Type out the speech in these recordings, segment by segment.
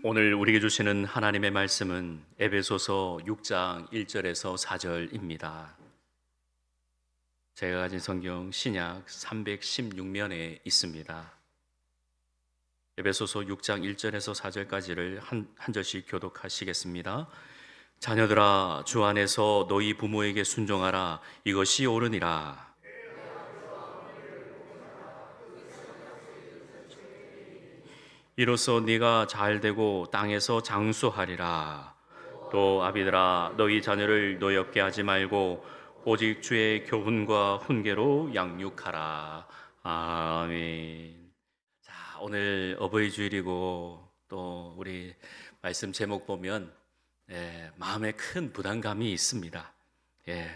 오늘 우리에게 주시는 하나님의 말씀은 에베소서 6장 1절에서 4절입니다. 제가 가진 성경 신약 316면에 있습니다. 에베소서 6장 1절에서 4절까지를 한 절씩 교독하시겠습니다. 자녀들아, 주 안에서 너희 부모에게 순종하라. 이것이 옳으니라. 이로써 네가 잘되고 땅에서 장수하리라. 또 아비들아, 너희 자녀를 노엽게 하지 말고 오직 주의 교훈과 훈계로 양육하라. 아멘. 자, 오늘 어버이 주일이고 또 우리 말씀 제목 보면 마음에 큰 부담감이 있습니다. 예,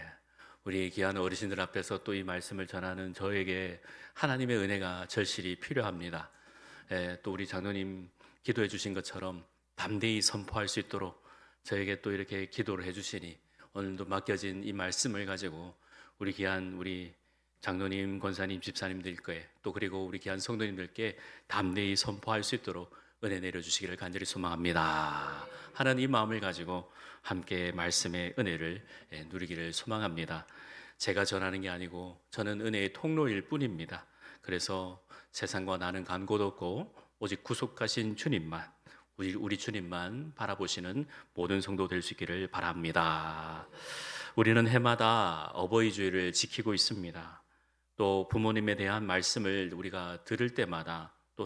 우리 귀한 어르신들 앞에서 또 이 말씀을 전하는 저에게 하나님의 은혜가 절실히 필요합니다. 또 우리 장로님 기도해 주신 것처럼 담대히 선포할 수 있도록 저에게 또 이렇게 기도를 해 주시니 오늘도 맡겨진 이 말씀을 가지고 우리 귀한 우리 장로님, 권사님, 집사님들께 또 그리고 우리 귀한 성도님들께 담대히 선포할 수 있도록 은혜 내려주시기를 간절히 소망합니다. 하는 이 마음을 가지고 함께 말씀의 은혜를 누리기를 소망합니다. 제가 전하는 게 아니고 저는 은혜의 통로일 뿐입니다. 그래서 세상과 나는 간 곳 없고 오직 구속하신 주님만, 우리 주님만 바라보시는 모든 성도 될 수 있기를 바랍니다. 우리는 해마다 어버이 주일을 지키고 있습니다. 또 부모님에 대한 말씀을 우리가 들을 때마다 또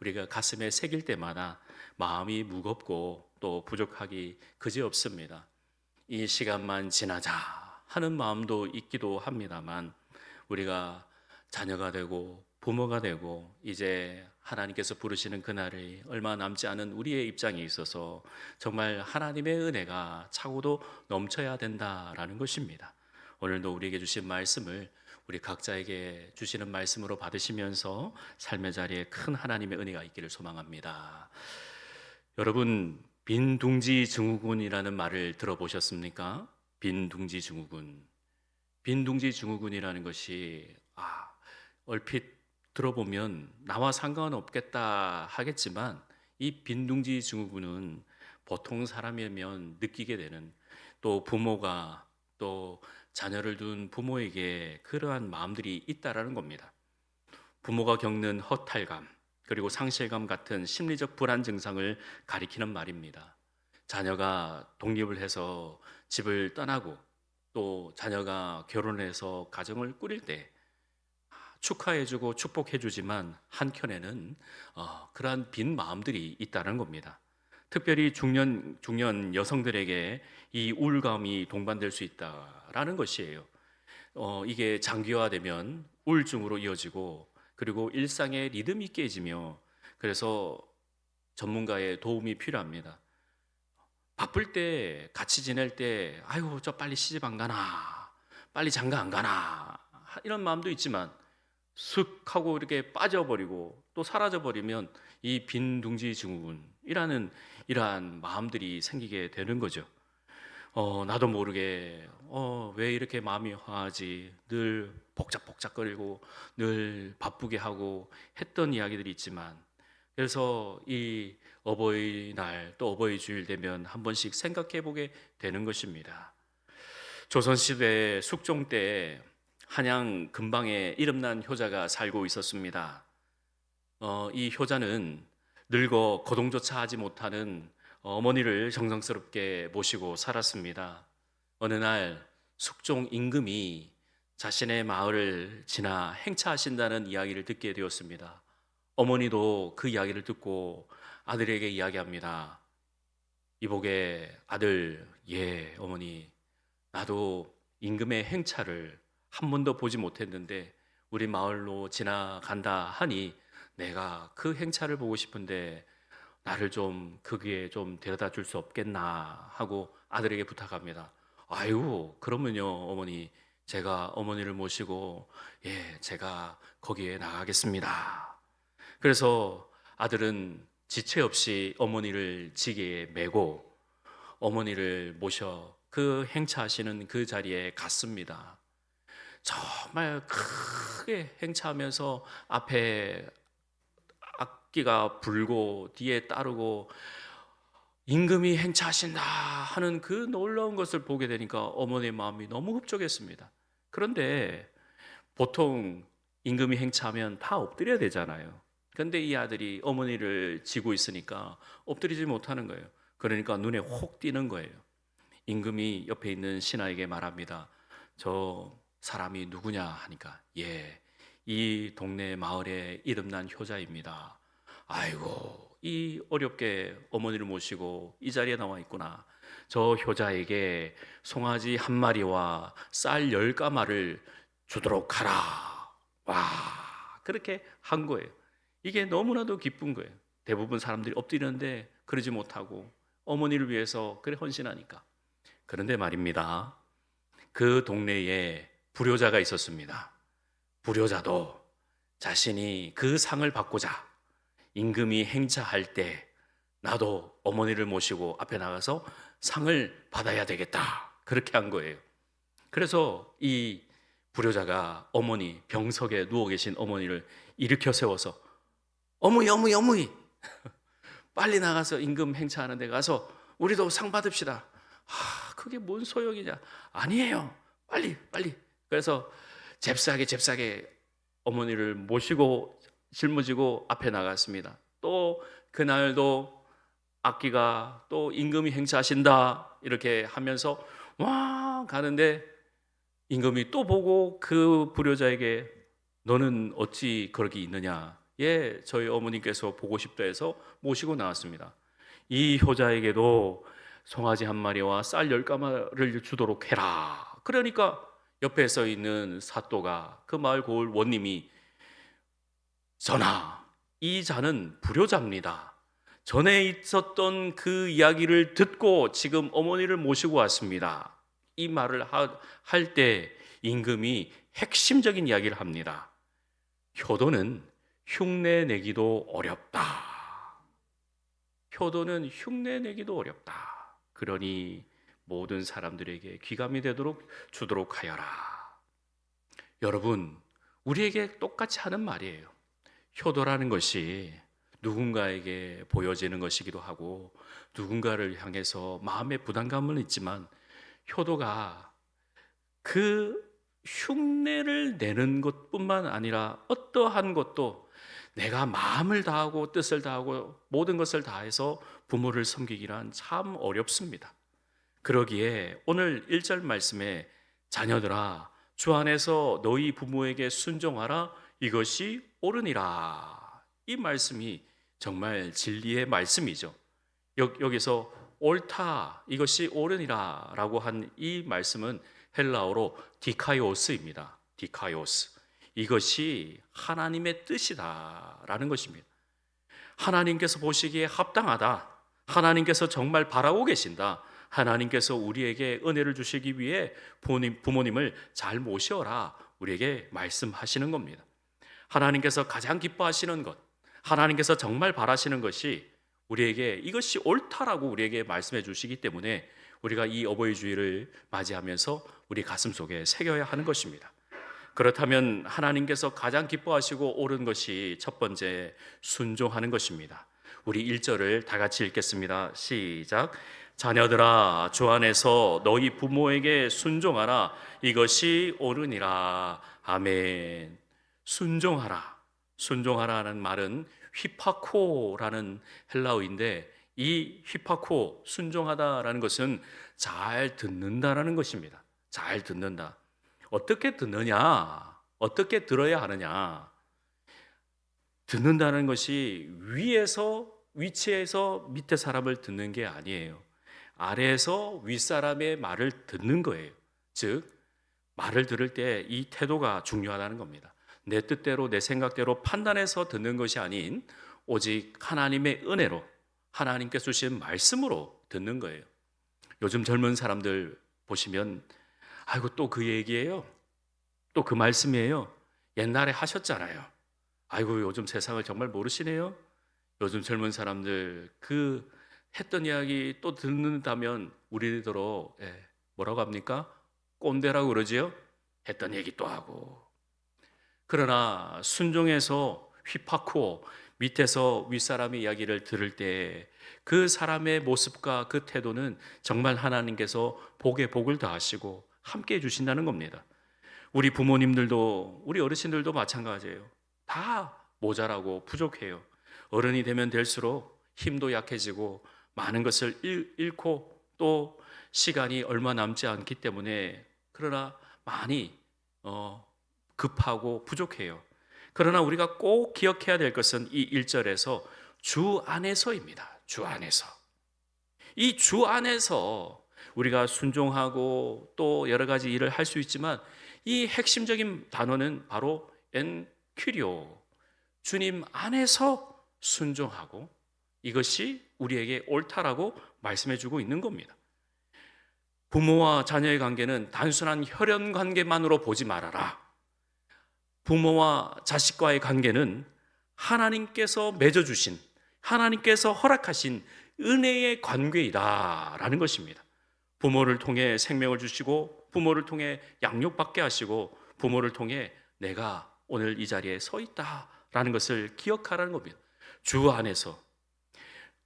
우리가 가슴에 새길 때마다 마음이 무겁고 또 부족하기 그지없습니다. 이 시간만 지나자 하는 마음도 있기도 합니다만 우리가 자녀가 되고 부모가 되고 이제 하나님께서 부르시는 그날이 얼마 남지 않은 우리의 입장에 있어서 정말 하나님의 은혜가 차고도 넘쳐야 된다라는 것입니다. 오늘도 우리에게 주신 말씀을 우리 각자에게 주시는 말씀으로 받으시면서 삶의 자리에 큰 하나님의 은혜가 있기를 소망합니다. 여러분, 빈둥지 증후군이라는 말을 들어보셨습니까? 빈둥지 증후군. 빈둥지 증후군이라는 것이 얼핏 들어보면 나와 상관은 없겠다 하겠지만 이 빈둥지 증후군은 보통 사람이면 느끼게 되는 또 부모가 또 자녀를 둔 부모에게 그러한 마음들이 있다라는 겁니다. 부모가 겪는 허탈감 그리고 상실감 같은 심리적 불안 증상을 가리키는 말입니다. 자녀가 독립을 해서 집을 떠나고 또 자녀가 결혼해서 가정을 꾸릴 때 축하해주고 축복해주지만 한켠에는 그러한 빈 마음들이 있다는 겁니다. 특별히 중년 여성들에게 이 우울감이 동반될 수 있다라는 것이에요. 이게 장기화되면 우울증으로 이어지고 그리고 일상의 리듬이 깨지며 그래서 전문가의 도움이 필요합니다. 바쁠 때 같이 지낼 때 아이고 저 빨리 시집 안 가나 빨리 장가 안 가나 이런 마음도 있지만 슥 하고 이렇게 빠져버리고 또 사라져버리면 이 빈둥지 증후군이라는 이러한 마음들이 생기게 되는 거죠. 나도 모르게 왜 이렇게 마음이 화하지 늘 복작복작거리고 늘 바쁘게 하고 했던 이야기들이 있지만 그래서 이 어버이날 또 어버이 주일 되면 한 번씩 생각해 보게 되는 것입니다. 조선시대 숙종 때 한양 근방에 이름난 효자가 살고 있었습니다. 이 효자는 늙어 거동조차 하지 못하는 어머니를 정성스럽게 모시고 살았습니다. 어느 날 숙종 임금이 자신의 마을을 지나 행차하신다는 이야기를 듣게 되었습니다. 어머니도 그 이야기를 듣고 아들에게 이야기합니다. 이복의 아들, 예, 어머니, 나도 임금의 행차를 한 번도 보지 못했는데 우리 마을로 지나간다 하니 내가 그 행차를 보고 싶은데 나를 좀 거기에 좀 데려다 줄 수 없겠나 하고 아들에게 부탁합니다. 아이고, 그러면요, 어머니. 제가 어머니를 모시고 제가 거기에 나가겠습니다. 그래서 아들은 지체 없이 어머니를 지게에 메고 어머니를 모셔 그 행차하시는 그 자리에 갔습니다. 정말 크게 행차하면서 앞에 악기가 불고 뒤에 따르고 임금이 행차하신다 하는 그 놀라운 것을 보게 되니까 어머니의 마음이 너무 흡족했습니다. 그런데 보통 임금이 행차하면 다 엎드려야 되잖아요. 그런데 이 아들이 어머니를 지고 있으니까 엎드리지 못하는 거예요. 그러니까 눈에 혹 띄는 거예요. 임금이 옆에 있는 신하에게 말합니다. 저 사람이 누구냐 하니까 예, 이 동네 마을에 이름난 효자입니다. 아이고, 이 어렵게 어머니를 모시고 이 자리에 나와 있구나. 저 효자에게 송아지 한 마리와 쌀 10가마를 주도록 하라. 와, 그렇게 한 거예요. 이게 너무나도 기쁜 거예요. 대부분 사람들이 엎드리는데 그러지 못하고 어머니를 위해서 그래 헌신하니까. 그런데 말입니다. 그 동네에 불효자가 있었습니다. 불효자도 자신이 그 상을 받고자 임금이 행차할 때 나도 어머니를 모시고 앞에 나가서 상을 받아야 되겠다. 그렇게 한 거예요. 그래서 이 불효자가 어머니, 병석에 누워 계신 어머니를 일으켜 세워서 어머니, 어머니, 어머니, 빨리 나가서 임금 행차하는 데 가서 우리도 상 받읍시다. 그게 뭔 소용이냐? 아니에요. 빨리, 빨리. 그래서 잽싸게 어머니를 모시고 짊어지고 앞에 나갔습니다. 또 그날도 악기가 또 임금이 행차하신다 이렇게 하면서 와 가는데 임금이 또 보고 그 불효자에게 너는 어찌 그러기 있느냐? 예, 저희 어머니께서 보고 싶다 해서 모시고 나왔습니다. 이 효자에게도 송아지 한 마리와 쌀 10가마를 주도록 해라. 그러니까 옆에 서 있는 사또가 그 마을 고을 원님이 전하, 이 자는 불효자입니다. 전에 있었던 그 이야기를 듣고 지금 어머니를 모시고 왔습니다. 이 말을 할 때 임금이 핵심적인 이야기를 합니다. 효도는 흉내 내기도 어렵다. 효도는 흉내 내기도 어렵다. 그러니 모든 사람들에게 귀감이 되도록 주도록 하여라. 여러분, 우리에게 똑같이 하는 말이에요. 효도라는 것이 누군가에게 보여지는 것이기도 하고 누군가를 향해서 마음의 부담감은 있지만 효도가 그 흉내를 내는 것뿐만 아니라 어떠한 것도 내가 마음을 다하고 뜻을 다하고 모든 것을 다해서 부모를 섬기기란 참 어렵습니다. 그러기에 오늘 1절 말씀에 자녀들아 주 안에서 너희 부모에게 순종하라 이것이 옳으니라. 이 말씀이 정말 진리의 말씀이죠. 여기서 옳다 이것이 옳으니라 라고 한 이 말씀은 헬라어로 디카이오스입니다. 디카이오스. 이것이 하나님의 뜻이다 라는 것입니다. 하나님께서 보시기에 합당하다. 하나님께서 정말 바라고 계신다. 하나님께서 우리에게 은혜를 주시기 위해 부모님을 잘 모셔라 우리에게 말씀하시는 겁니다. 하나님께서 가장 기뻐하시는 것, 하나님께서 정말 바라시는 것이 우리에게 이것이 옳다라고 우리에게 말씀해 주시기 때문에 우리가 이 어버이 주일을 맞이하면서 우리 가슴 속에 새겨야 하는 것입니다. 그렇다면 하나님께서 가장 기뻐하시고 옳은 것이 첫 번째 순종하는 것입니다. 우리 1절을 다 같이 읽겠습니다. 시작. 자녀들아 주 안에서 너희 부모에게 순종하라 이것이 옳으니라. 아멘. 순종하라는 말은 휘파코라는 헬라어인데 이 휘파코 순종하다라는 것은 잘 듣는다라는 것입니다. 잘 듣는다. 어떻게 듣느냐? 어떻게 들어야 하느냐? 듣는다는 것이 위치에서 밑에 사람을 듣는 게 아니에요. 아래에서 윗사람의 말을 듣는 거예요. 즉 말을 들을 때 이 태도가 중요하다는 겁니다. 내 뜻대로 내 생각대로 판단해서 듣는 것이 아닌 오직 하나님의 은혜로 하나님께서 주신 말씀으로 듣는 거예요. 요즘 젊은 사람들 보시면 아이고 또 그 얘기예요. 또 그 말씀이에요. 옛날에 하셨잖아요. 아이고 요즘 세상을 정말 모르시네요. 요즘 젊은 사람들 그 했던 이야기 또 듣는다면 우리들로 뭐라고 합니까? 꼰대라고 그러지요. 했던 얘기 또 하고. 그러나 순종해서 휘파코 밑에서 윗사람의 이야기를 들을 때 그 사람의 모습과 그 태도는 정말 하나님께서 복에 복을 더하시고 함께 해주신다는 겁니다. 우리 부모님들도 우리 어르신들도 마찬가지예요. 다 모자라고 부족해요. 어른이 되면 될수록 힘도 약해지고 많은 것을 잃고 또 시간이 얼마 남지 않기 때문에 그러나 많이 급하고 부족해요. 그러나 우리가 꼭 기억해야 될 것은 이 1절에서 주 안에서입니다. 주 안에서. 이 주 안에서 우리가 순종하고 또 여러 가지 일을 할 수 있지만 이 핵심적인 단어는 바로 엔 큐리오. 주님 안에서 순종하고 이것이 우리에게 옳다라고 말씀해 주고 있는 겁니다. 부모와 자녀의 관계는 단순한 혈연 관계만으로 보지 말아라. 부모와 자식과의 관계는 하나님께서 맺어주신, 하나님께서 허락하신 은혜의 관계이다라는 것입니다. 부모를 통해 생명을 주시고 부모를 통해 양육받게 하시고 부모를 통해 내가 오늘 이 자리에 서 있다라는 것을 기억하라는 겁니다. 주 안에서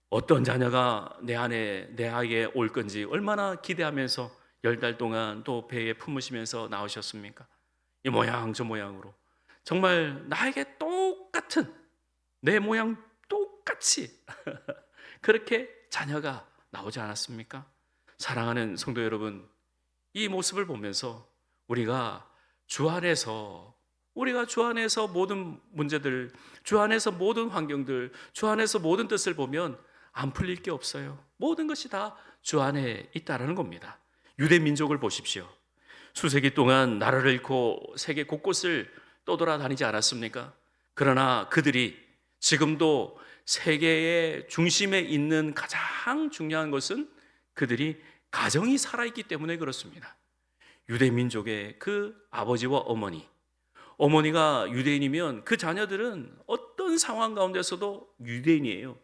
어떤 자녀가 내 안에 내 아이에 올 건지 얼마나 기대하면서 10달 동안 또 배에 품으시면서 나오셨습니까? 이 모양 저 모양으로 정말 나에게 똑같은 내 모양 똑같이 그렇게 자녀가 나오지 않았습니까? 사랑하는 성도 여러분, 이 모습을 보면서 우리가 주 안에서 모든 문제들, 주 안에서 모든 환경들, 주 안에서 모든 뜻을 보면 안 풀릴 게 없어요. 모든 것이 다 주 안에 있다라는 겁니다. 유대 민족을 보십시오. 수세기 동안 나라를 잃고 세계 곳곳을 떠돌아다니지 않았습니까? 그러나 그들이 지금도 세계의 중심에 있는 가장 중요한 것은 그들이 가정이 살아있기 때문에 그렇습니다. 유대 민족의 그 아버지와 어머니가 유대인이면 그 자녀들은 어떤 상황 가운데서도 유대인이에요.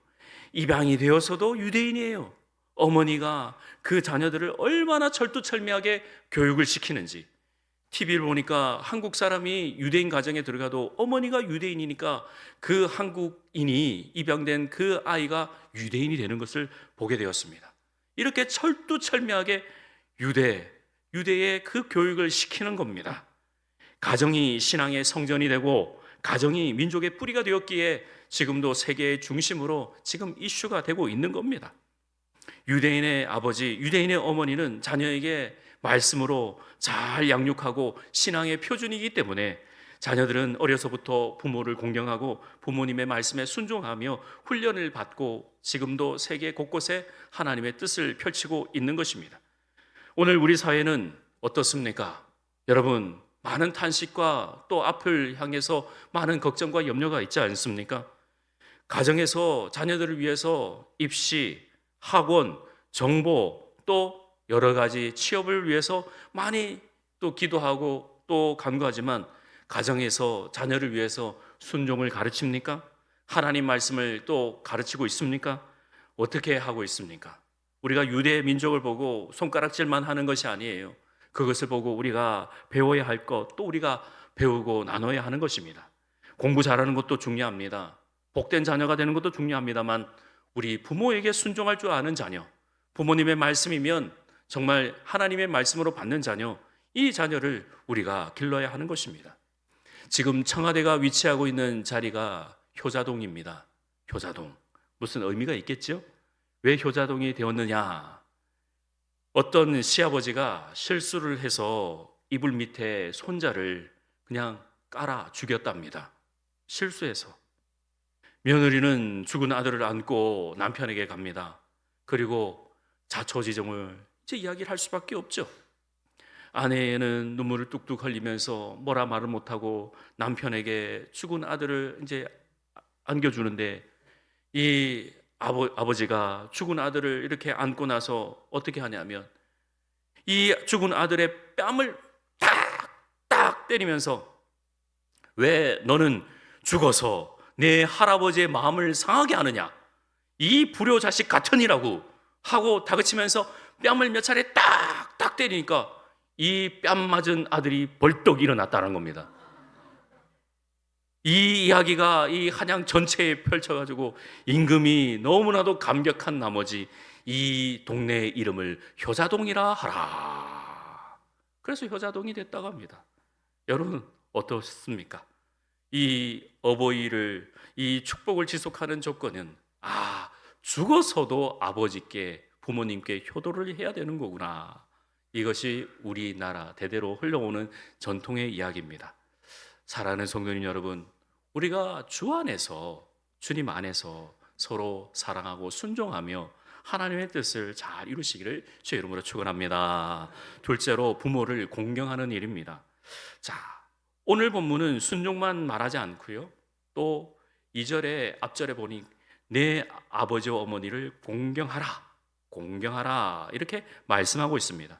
입양이 되어서도 유대인이에요. 어머니가 그 자녀들을 얼마나 철두철미하게 교육을 시키는지. TV를 보니까 한국 사람이 유대인 가정에 들어가도 어머니가 유대인이니까 그 한국인이 입양된 그 아이가 유대인이 되는 것을 보게 되었습니다. 이렇게 철두철미하게 유대의 그 교육을 시키는 겁니다. 가정이 신앙의 성전이 되고 가정이 민족의 뿌리가 되었기에 지금도 세계의 중심으로 지금 이슈가 되고 있는 겁니다. 유대인의 아버지, 유대인의 어머니는 자녀에게 말씀으로 잘 양육하고 신앙의 표준이기 때문에 자녀들은 어려서부터 부모를 공경하고 부모님의 말씀에 순종하며 훈련을 받고 지금도 세계 곳곳에 하나님의 뜻을 펼치고 있는 것입니다. 오늘 우리 사회는 어떻습니까? 여러분, 많은 탄식과 또 앞을 향해서 많은 걱정과 염려가 있지 않습니까? 가정에서 자녀들을 위해서 입시, 학원, 정보 또 여러 가지 취업을 위해서 많이 또 기도하고 또 간구하지만 가정에서 자녀를 위해서 순종을 가르칩니까? 하나님 말씀을 또 가르치고 있습니까? 어떻게 하고 있습니까? 우리가 유대 민족을 보고 손가락질만 하는 것이 아니에요. 그것을 보고 우리가 배워야 할 것, 또 우리가 배우고 나눠야 하는 것입니다. 공부 잘하는 것도 중요합니다. 복된 자녀가 되는 것도 중요합니다만 우리 부모에게 순종할 줄 아는 자녀, 부모님의 말씀이면 정말 하나님의 말씀으로 받는 자녀, 이 자녀를 우리가 길러야 하는 것입니다. 지금 청와대가 위치하고 있는 자리가 효자동입니다. 효자동. 무슨 의미가 있겠죠? 왜 효자동이 되었느냐? 어떤 시아버지가 실수를 해서 이불 밑에 손자를 그냥 깔아 죽였답니다. 실수해서. 며느리는 죽은 아들을 안고 남편에게 갑니다. 그리고 자초지종을 이제 이야기를 할 수밖에 없죠. 아내는 눈물을 뚝뚝 흘리면서 뭐라 말을 못하고 남편에게 죽은 아들을 이제 안겨주는데 이 아버지가 죽은 아들을 이렇게 안고 나서 어떻게 하냐면 이 죽은 아들의 뺨을 딱 때리면서 왜 너는 죽어서 내 할아버지의 마음을 상하게 하느냐, 이 불효자식 같으니라고 하고 다그치면서 뺨을 몇 차례 딱 때리니까 이 뺨 맞은 아들이 벌떡 일어났다는 겁니다. 이 이야기가 이 한양 전체에 펼쳐가지고 임금이 너무나도 감격한 나머지 이 동네의 이름을 효자동이라 하라. 그래서 효자동이 됐다고 합니다. 여러분 어떻습니까? 이 어버이를, 이 축복을 지속하는 조건은 죽어서도 아버지께, 부모님께 효도를 해야 되는 거구나. 이것이 우리나라 대대로 흘러오는 전통의 이야기입니다. 사랑하는 성도님 여러분, 우리가 주 안에서, 주님 안에서 서로 사랑하고 순종하며 하나님의 뜻을 잘 이루시기를 주의 이름으로 축원합니다. 둘째로 부모를 공경하는 일입니다. 자, 오늘 본문은 순종만 말하지 않고요. 또 2절에 앞절에 보니 내 아버지와 어머니를 공경하라. 공경하라. 이렇게 말씀하고 있습니다.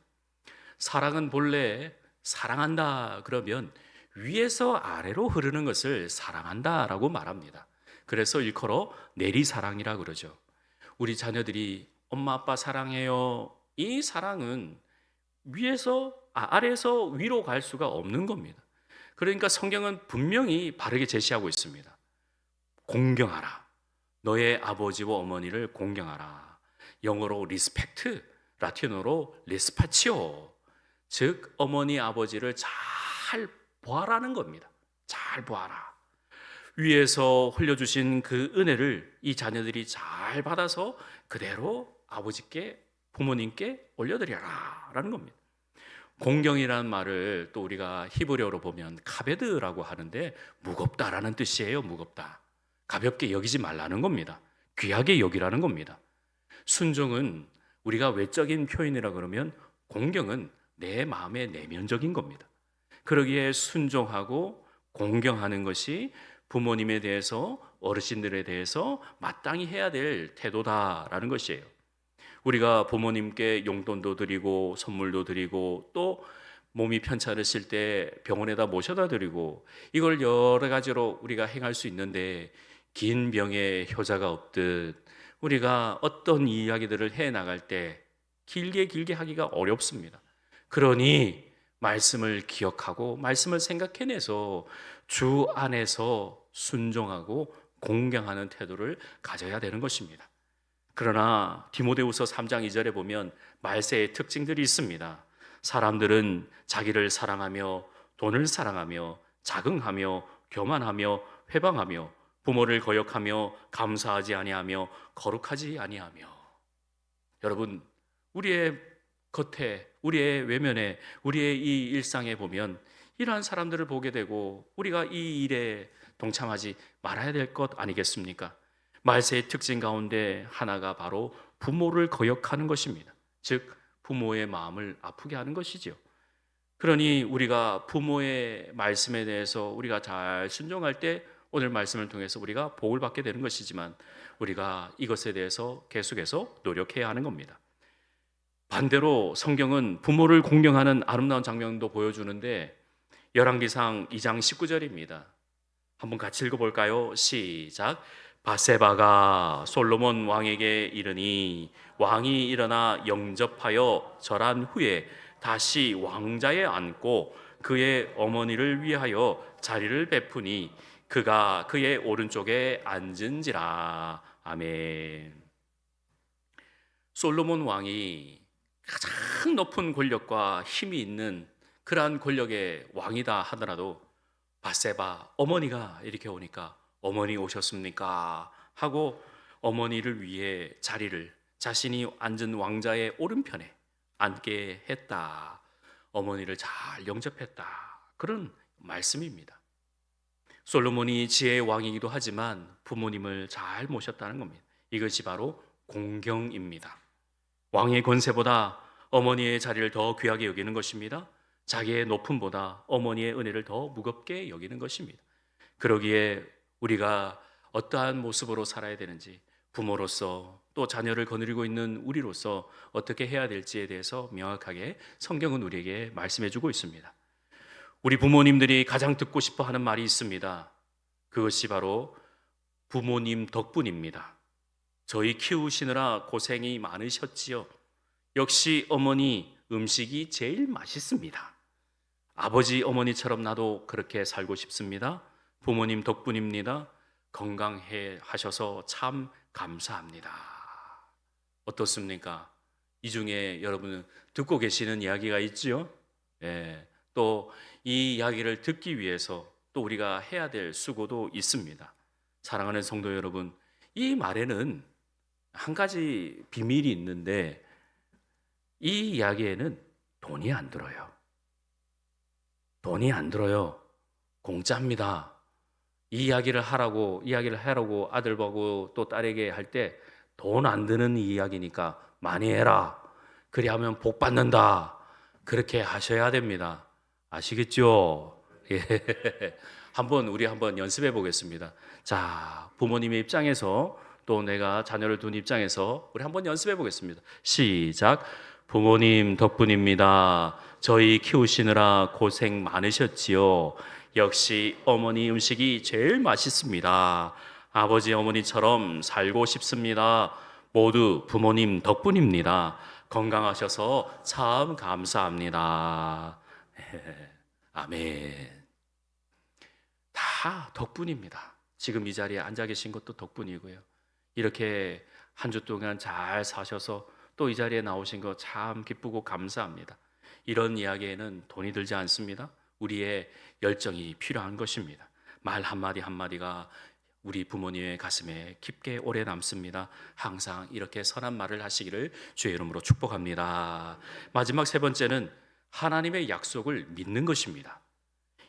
사랑은 본래 사랑한다 그러면 위에서 아래로 흐르는 것을 사랑한다라고 말합니다. 그래서 일컬어 내리사랑이라 그러죠. 우리 자녀들이 엄마 아빠 사랑해요. 이 사랑은 아래에서 위로 갈 수가 없는 겁니다. 그러니까 성경은 분명히 바르게 제시하고 있습니다. 공경하라. 너의 아버지와 어머니를 공경하라. 영어로 리스펙트, 라틴어로 리스파치오. 즉 어머니 아버지를 잘 보아라는 겁니다. 잘 보아라. 위에서 흘려주신 그 은혜를 이 자녀들이 잘 받아서 그대로 아버지께, 부모님께 올려드려라 라는 겁니다. 공경이라는 말을 또 우리가 히브리어로 보면 카베드라고 하는데 무겁다라는 뜻이에요. 무겁다. 가볍게 여기지 말라는 겁니다. 귀하게 여기라는 겁니다. 순종은 우리가 외적인 표현이라 그러면 공경은 내 마음의 내면적인 겁니다. 그러기에 순종하고 공경하는 것이 부모님에 대해서, 어르신들에 대해서 마땅히 해야 될 태도다라는 것이에요. 우리가 부모님께 용돈도 드리고 선물도 드리고 또 몸이 편찮으실 때 병원에다 모셔다 드리고 이걸 여러 가지로 우리가 행할 수 있는데 긴 병에 효자가 없듯 우리가 어떤 이야기들을 해 나갈 때 길게 하기가 어렵습니다. 그러니 말씀을 기억하고 말씀을 생각해내서 주 안에서 순종하고 공경하는 태도를 가져야 되는 것입니다. 그러나 디모데후서 3장 2절에 보면 말세의 특징들이 있습니다. 사람들은 자기를 사랑하며 돈을 사랑하며 자긍하며 교만하며 회방하며 부모를 거역하며 감사하지 아니하며 거룩하지 아니하며. 여러분, 우리의 겉에, 우리의 외면에, 우리의 이 일상에 보면 이러한 사람들을 보게 되고 우리가 이 일에 동참하지 말아야 될 것 아니겠습니까? 말세의 특징 가운데 하나가 바로 부모를 거역하는 것입니다. 즉 부모의 마음을 아프게 하는 것이죠. 그러니 우리가 부모의 말씀에 대해서 우리가 잘 순종할 때 오늘 말씀을 통해서 우리가 복을 받게 되는 것이지만 우리가 이것에 대해서 계속해서 노력해야 하는 겁니다. 반대로 성경은 부모를 공경하는 아름다운 장면도 보여주는데 열왕기상 2장 19절입니다. 한번 같이 읽어볼까요? 시작. 바세바가 솔로몬 왕에게 이르니 왕이 일어나 영접하여 절한 후에 다시 왕자에 앉고 그의 어머니를 위하여 자리를 베푸니 그가 그의 오른쪽에 앉은지라. 아멘. 솔로몬 왕이 가장 높은 권력과 힘이 있는 그러한 권력의 왕이다 하더라도 바세바 어머니가 이렇게 오니까 어머니 오셨습니까? 하고 어머니를 위해 자리를 자신이 앉은 왕자의 오른편에 앉게 했다. 어머니를 잘 영접했다. 그런 말씀입니다. 솔로몬이 지혜의 왕이기도 하지만 부모님을 잘 모셨다는 겁니다. 이것이 바로 공경입니다. 왕의 권세보다 어머니의 자리를 더 귀하게 여기는 것입니다. 자기의 높음보다 어머니의 은혜를 더 무겁게 여기는 것입니다. 그러기에 우리가 어떠한 모습으로 살아야 되는지, 부모로서 또 자녀를 거느리고 있는 우리로서 어떻게 해야 될지에 대해서 명확하게 성경은 우리에게 말씀해 주고 있습니다. 우리 부모님들이 가장 듣고 싶어 하는 말이 있습니다. 그것이 바로 부모님 덕분입니다. 저희 키우시느라 고생이 많으셨지요. 역시 어머니 음식이 제일 맛있습니다. 아버지 어머니처럼 나도 그렇게 살고 싶습니다. 부모님 덕분입니다. 건강해 하셔서 참 감사합니다. 어떻습니까? 이 중에 여러분 듣고 계시는 이야기가 있지요? 예, 또 이 이야기를 듣기 위해서 또 우리가 해야 될 수고도 있습니다. 사랑하는 성도 여러분, 이 말에는 한 가지 비밀이 있는데 이 이야기에는 돈이 안 들어요. 돈이 안 들어요. 공짜입니다. 이 이야기를 하라고 아들보고 또 딸에게 할 때 돈 안 드는 이야기니까 많이 해라. 그리하면 복 받는다. 그렇게 하셔야 됩니다. 아시겠죠? 예. 우리 한번 연습해 보겠습니다. 자, 부모님의 입장에서 또 내가 자녀를 둔 입장에서 우리 한번 연습해 보겠습니다. 시작. 부모님 덕분입니다. 저희 키우시느라 고생 많으셨지요. 역시 어머니 음식이 제일 맛있습니다. 아버지 어머니처럼 살고 싶습니다. 모두 부모님 덕분입니다. 건강하셔서 참 감사합니다. 아멘. 다 덕분입니다. 지금 이 자리에 앉아 계신 것도 덕분이고요. 이렇게 한 주 동안 잘 사셔서 또 이 자리에 나오신 거 참 기쁘고 감사합니다. 이런 이야기에는 돈이 들지 않습니다. 우리의 열정이 필요한 것입니다. 말 한마디 한마디가 우리 부모님의 가슴에 깊게 오래 남습니다. 항상 이렇게 선한 말을 하시기를 주의 이름으로 축복합니다. 마지막 세 번째는 하나님의 약속을 믿는 것입니다.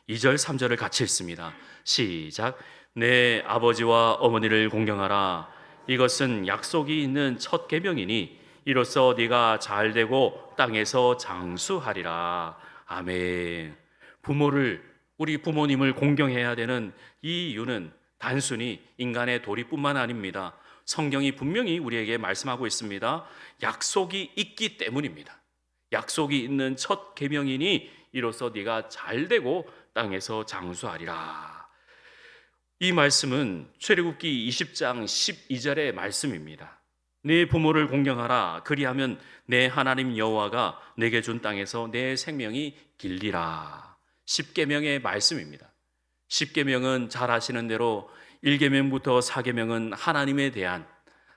2절 3절을 같이 읽습니다. 시작. 내 아버지와 어머니를 공경하라. 이것은 약속이 있는 첫 계명이니 이로써 네가 잘되고 땅에서 장수하리라. 아멘. 우리 부모님을 공경해야 되는 이 이유는 단순히 인간의 도리뿐만 아닙니다. 성경이 분명히 우리에게 말씀하고 있습니다. 약속이 있기 때문입니다. 약속이 있는 첫 계명이니 이로써 네가 잘되고 땅에서 장수하리라. 이 말씀은 출애굽기 20장 12절의 말씀입니다. 네 부모를 공경하라. 그리하면 내 하나님 여호와가 내게 준 땅에서 내 생명이 길리라. 10계명의 말씀입니다. 10계명은 잘 아시는 대로 1계명부터 4계명은 하나님에 대한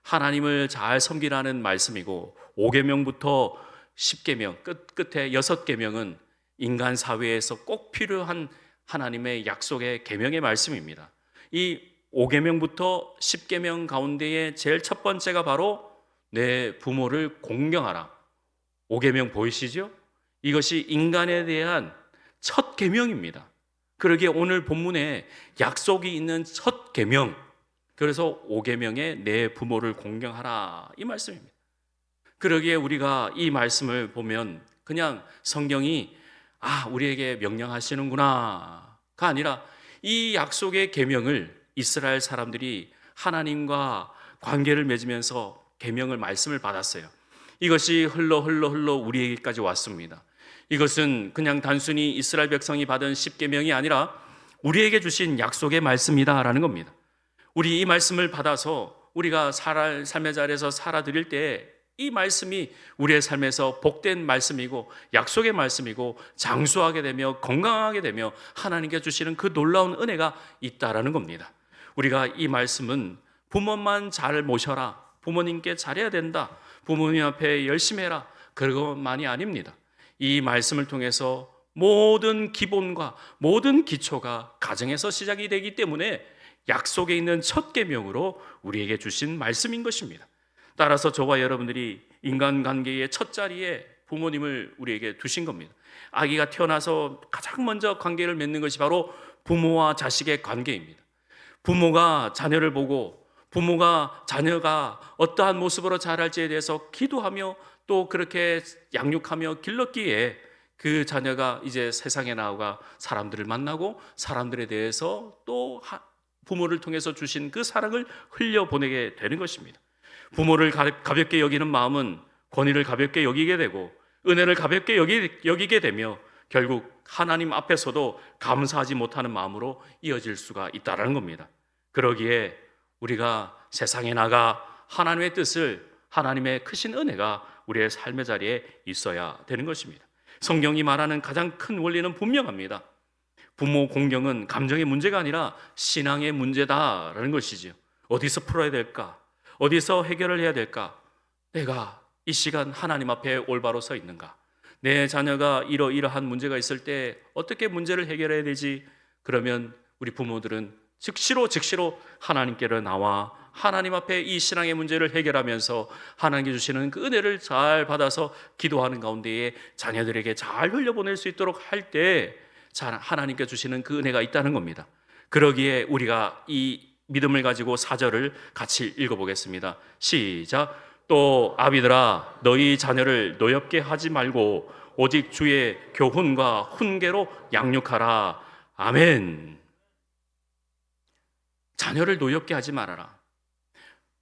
하나님을 잘 섬기라는 말씀이고 5계명부터 10계명 끝에 6계명은 인간 사회에서 꼭 필요한 하나님의 약속의 계명의 말씀입니다. 이 5계명부터 10계명 가운데의 제일 첫 번째가 바로 내 부모를 공경하라. 5계명 보이시죠? 이것이 인간에 대한 첫 계명입니다. 그러기에 오늘 본문에 약속이 있는 첫 계명, 그래서 5계명에 내 부모를 공경하라 이 말씀입니다. 그러기에 우리가 이 말씀을 보면 그냥 성경이 우리에게 명령하시는구나가 아니라 이 약속의 계명을 이스라엘 사람들이 하나님과 관계를 맺으면서 계명을 말씀을 받았어요. 이것이 흘러 우리에게까지 왔습니다. 이것은 그냥 단순히 이스라엘 백성이 받은 10계명이 아니라 우리에게 주신 약속의 말씀이다라는 겁니다. 우리 이 말씀을 받아서 우리가 삶의 자리에서 살아드릴 때 이 말씀이 우리의 삶에서 복된 말씀이고 약속의 말씀이고 장수하게 되며 건강하게 되며 하나님께 주시는 그 놀라운 은혜가 있다라는 겁니다. 우리가 이 말씀은 부모만 잘 모셔라, 부모님께 잘해야 된다, 부모님 앞에 열심히 해라, 그것만이 아닙니다. 이 말씀을 통해서 모든 기본과 모든 기초가 가정에서 시작이 되기 때문에 약속에 있는 첫 계명으로 우리에게 주신 말씀인 것입니다. 따라서 저와 여러분들이 인간관계의 첫 자리에 부모님을 우리에게 두신 겁니다. 아기가 태어나서 가장 먼저 관계를 맺는 것이 바로 부모와 자식의 관계입니다. 부모가 자녀를 보고 부모가 자녀가 어떠한 모습으로 자랄지에 대해서 기도하며 또 그렇게 양육하며 길렀기에 그 자녀가 이제 세상에 나와 사람들을 만나고 사람들에 대해서 또 부모를 통해서 주신 그 사랑을 흘려보내게 되는 것입니다. 부모를 가볍게 여기는 마음은 권위를 가볍게 여기게 되고 은혜를 가볍게 여기게 되며 결국 하나님 앞에서도 감사하지 못하는 마음으로 이어질 수가 있다는 겁니다. 그러기에 우리가 세상에 나가 하나님의 뜻을, 하나님의 크신 은혜가 우리의 삶의 자리에 있어야 되는 것입니다. 성경이 말하는 가장 큰 원리는 분명합니다. 부모 공경은 감정의 문제가 아니라 신앙의 문제다라는 것이지요. 어디서 풀어야 될까? 어디서 해결을 해야 될까? 내가 이 시간 하나님 앞에 올바로 서 있는가? 내 자녀가 이러이러한 문제가 있을 때 어떻게 문제를 해결해야 되지? 그러면 우리 부모들은 즉시로 하나님께로 나와 하나님 앞에 이 신앙의 문제를 해결하면서 하나님께 주시는 그 은혜를 잘 받아서 기도하는 가운데에 자녀들에게 잘 흘려보낼 수 있도록 할 때 하나님께 주시는 그 은혜가 있다는 겁니다. 그러기에 우리가 이 믿음을 가지고 4절을 같이 읽어보겠습니다. 시작. 또 아비들아 너희 자녀를 노엽게 하지 말고 오직 주의 교훈과 훈계로 양육하라. 아멘. 자녀를 노엽게 하지 말아라.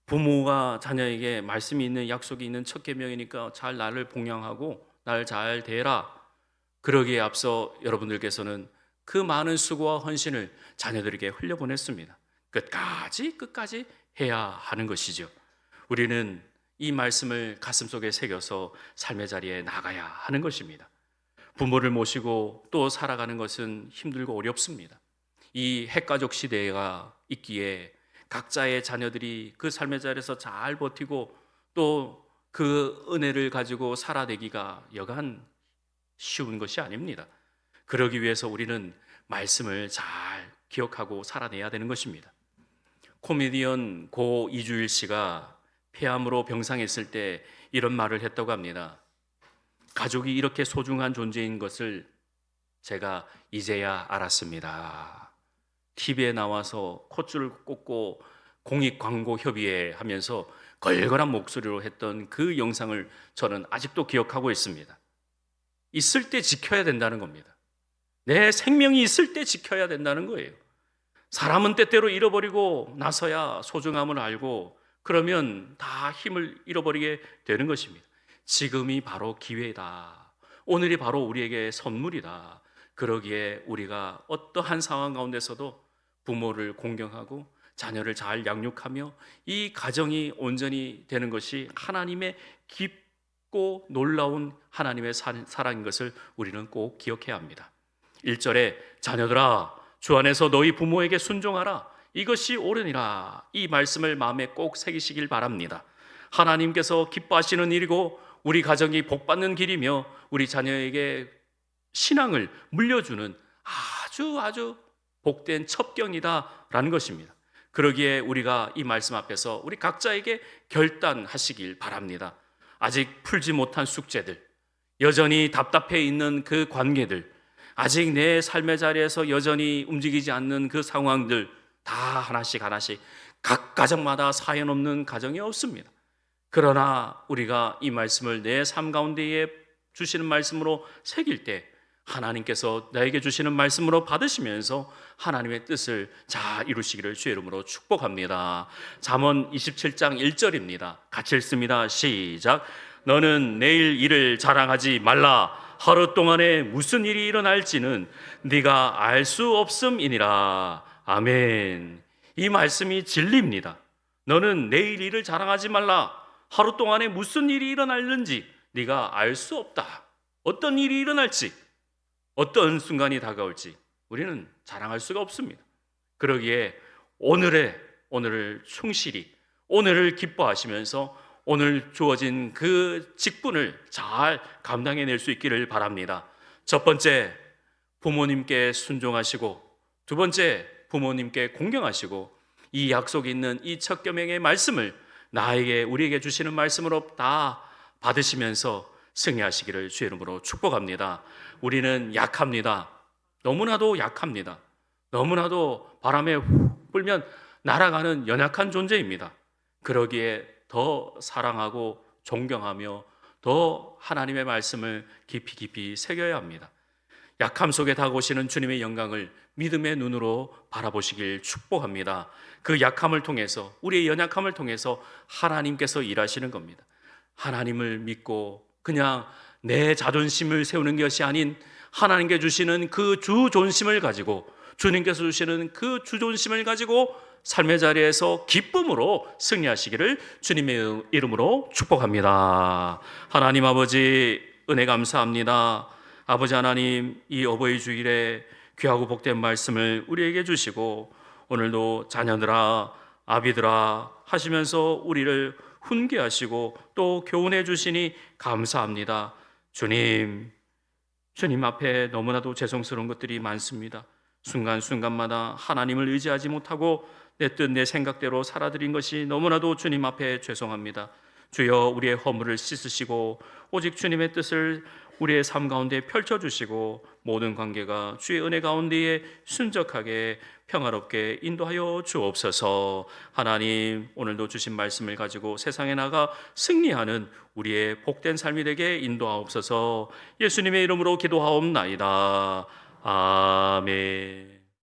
부모가 자녀에게 말씀이 있는 약속이 있는 첫 계명이니까 잘 나를 봉양하고 날 잘 대해라. 그러기에 앞서 여러분들께서는 그 많은 수고와 헌신을 자녀들에게 흘려보냈습니다. 끝까지 해야 하는 것이죠. 우리는 이 말씀을 가슴속에 새겨서 삶의 자리에 나가야 하는 것입니다. 부모를 모시고 또 살아가는 것은 힘들고 어렵습니다. 이 핵가족 시대가 있기에 각자의 자녀들이 그 삶의 자리에서 잘 버티고 또 그 은혜를 가지고 살아내기가 여간 쉬운 것이 아닙니다. 그러기 위해서 우리는 말씀을 잘 기억하고 살아내야 되는 것입니다. 코미디언 고 이주일 씨가 폐암으로 병상했을 때 이런 말을 했다고 합니다. 가족이 이렇게 소중한 존재인 것을 제가 이제야 알았습니다. TV에 나와서 콧줄을 꽂고 공익광고협의회 하면서 걸걸한 목소리로 했던 그 영상을 저는 아직도 기억하고 있습니다. 있을 때 지켜야 된다는 겁니다. 내 생명이 있을 때 지켜야 된다는 거예요. 사람은 때때로 잃어버리고 나서야 소중함을 알고 그러면 다 힘을 잃어버리게 되는 것입니다. 지금이 바로 기회다. 오늘이 바로 우리에게 선물이다. 그러기에 우리가 어떠한 상황 가운데서도 부모를 공경하고 자녀를 잘 양육하며 이 가정이 온전히 되는 것이 하나님의 깊고 놀라운 하나님의 사랑인 것을 우리는 꼭 기억해야 합니다. 1절에 자녀들아 주 안에서 너희 부모에게 순종하라. 이것이 옳으니라. 이 말씀을 마음에 꼭 새기시길 바랍니다. 하나님께서 기뻐하시는 일이고 우리 가정이 복받는 길이며 우리 자녀에게 신앙을 물려주는 아주 복된 첩경이다라는 것입니다. 그러기에 우리가 이 말씀 앞에서 우리 각자에게 결단하시길 바랍니다. 아직 풀지 못한 숙제들, 여전히 답답해 있는 그 관계들, 아직 내 삶의 자리에서 여전히 움직이지 않는 그 상황들 다 하나씩 각 가정마다 사연 없는 가정이 없습니다. 그러나 우리가 이 말씀을 내 삶 가운데에 주시는 말씀으로 새길 때 하나님께서 나에게 주시는 말씀으로 받으시면서 하나님의 뜻을 잘 이루시기를 주의 이름으로 축복합니다. 잠언 27장 1절입니다. 같이 읽습니다. 시작. 너는 내일 일을 자랑하지 말라. 하루 동안에 무슨 일이 일어날지는 네가 알 수 없음이니라. 아멘. 이 말씀이 진리입니다. 너는 내일 일을 자랑하지 말라. 하루 동안에 무슨 일이 일어날는지 네가 알 수 없다. 어떤 일이 일어날지, 어떤 순간이 다가올지 우리는 자랑할 수가 없습니다. 그러기에 오늘을 충실히 오늘을 기뻐하시면서 오늘 주어진 그 직분을 잘 감당해낼 수 있기를 바랍니다. 첫 번째, 부모님께 순종하시고 두 번째, 부모님께 공경하시고 이 약속이 있는 이 첫 계명의 말씀을 우리에게 주시는 말씀으로 다 받으시면서 승리하시기를 주의 이름으로 축복합니다. 우리는 약합니다. 너무나도 약합니다. 너무나도 바람에 훅 불면 날아가는 연약한 존재입니다. 그러기에 더 사랑하고 존경하며 더 하나님의 말씀을 깊이 새겨야 합니다. 약함 속에 다가오시는 주님의 영광을 믿음의 눈으로 바라보시길 축복합니다. 그 약함을 통해서, 우리의 연약함을 통해서 하나님께서 일하시는 겁니다. 하나님을 믿고 그냥 내 자존심을 세우는 것이 아닌 하나님께 주시는 그 주존심을 가지고, 주님께서 주시는 그 주존심을 가지고 삶의 자리에서 기쁨으로 승리하시기를 주님의 이름으로 축복합니다. 하나님 아버지, 은혜 감사합니다. 아버지 하나님, 이 어버이 주일에 귀하고 복된 말씀을 우리에게 주시고 오늘도 자녀들아 아비들아 하시면서 우리를 훈계하시고 또 교훈해 주시니 감사합니다. 주님 앞에 너무나도 죄송스러운 것들이 많습니다. 순간순간마다 하나님을 의지하지 못하고 내 뜻 내 생각대로 살아드린 것이 너무나도 주님 앞에 죄송합니다. 주여 우리의 허물을 씻으시고 오직 주님의 뜻을 우리의 삶 가운데 펼쳐주시고 모든 관계가 주의 은혜 가운데에 순적하게 평화롭게 인도하여 주옵소서. 하나님 오늘도 주신 말씀을 가지고 세상에 나가 승리하는 우리의 복된 삶이 되게 인도하옵소서. 예수님의 이름으로 기도하옵나이다. 아멘.